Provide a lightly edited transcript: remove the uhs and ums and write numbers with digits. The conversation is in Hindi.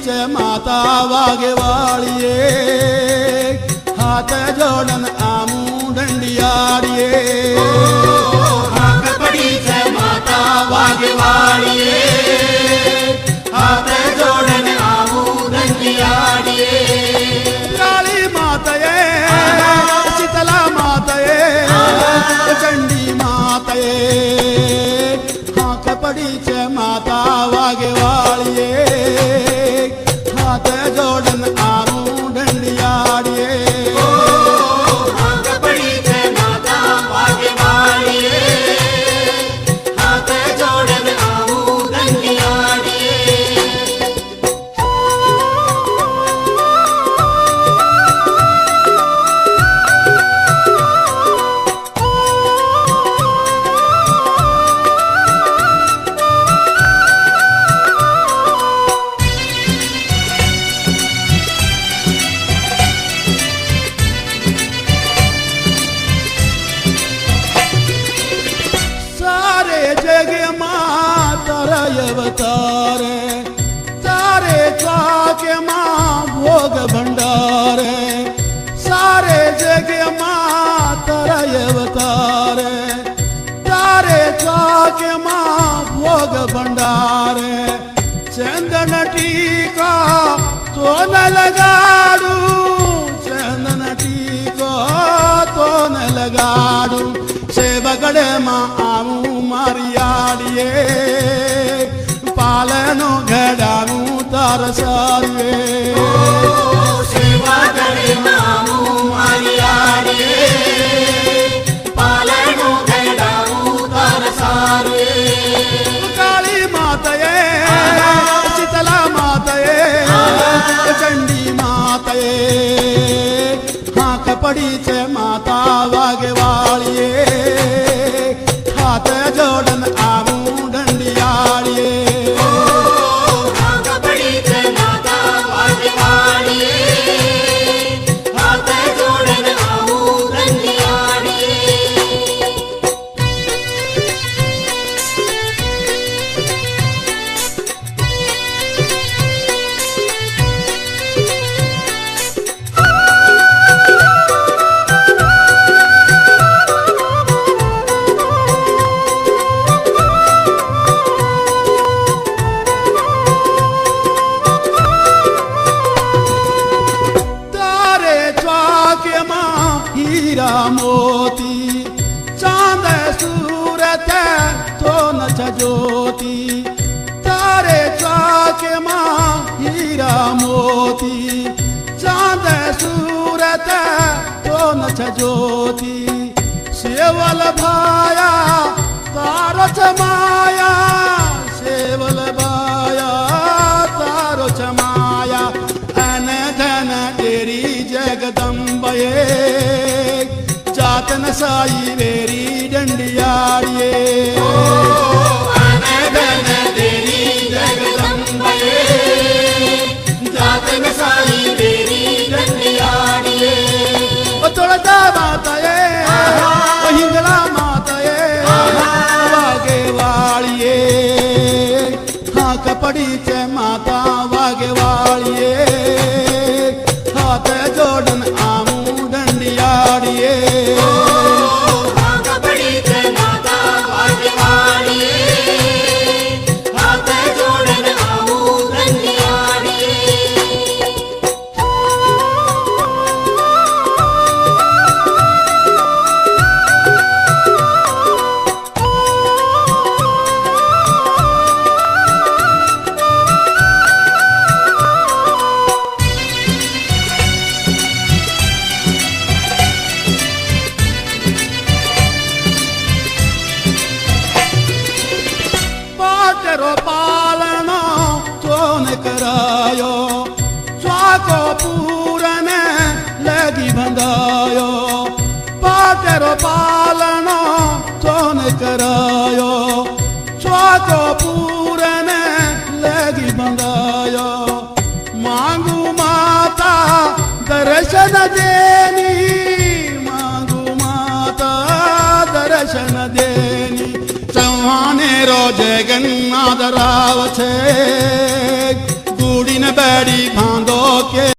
છે માતા વાઘેવાળીએ, હાથ જોડન આમું દંડિયાળીએ. હાથ પડી છે માતા વાઘેવાળીએ, હાથ જોડન આમું દંડિયાળીએ. કાળી માતયે, શીતલા માતયે, ચંડી માતયે, હાથ પડી છે માતા વાઘેવાળીએ, હાથ જોડન આમું દંડિયાળીએ. હાથ પડી છે માતા વાઘેવાળીએ, હાથ જોડન આમું દંડિયાળીએ. सारे जग मां तारा अवतारे, तारे चाके मां भोग भंडारे. सारे जग मां तारा अवतारे, तारे चाके मां भोग भंडारे. चंदन टीका तो न लगाड़ू, चंदन टीको तो न लगाड़ू. सेवगड़े मां आऊं मारियाड़िए, पालनो घड़ाऊं तार सारिए. सेवा करे नामू मारियाड़िए, पालनो घड़ाऊं तार सारे. काली मातये, शीतला मातये, चंडी मातये, हाथ पड़ी छे माता वाघेवाळीए, हाथ जोड़न आमूं दंडियाळीए. हाथ पड़ी छे माता वाघेवाळीए, हाथ जोड़न आमूं दंडियाळीए. तारे चाके मां हीरा मोती, चांद सूरत तो न ज्योति. तारे चाके मां हीरा मोती, चांद सूरत तो न ज्योति. सेवल भाया तारो चमाया, सेवल भाया तारो चमाया. अन धन तेरी जगदम्बये, जातन साई वेरी दंडियाड़िए. धन तेरी जगदम्बये, जातन साई तेरी दंडियाड़िए. तुळजा मातये, हिंगला मातये, वाघेवाळीए, हाथ पड़ी छे माता वाघेवाळीए, हाथ जोड़न आमूं दंडियाड़िए. हाथ पड़ी छे माता वाघेवाळीए, हाथ जोड़न आमूं दंडियाड़िए. पाटरो पालनो तो न करायो, स्वाको पूरन लगी बंधायो. पाटरो पालनो तो न करायो, स्वाको पूरन लगी बंधायो. मांगू माता दर्शन देनी, मांगू माता दर्शन देनी. चौहाने रो जगन्नाथ राव छे, गुड़ी न બેડી ભાંગો કે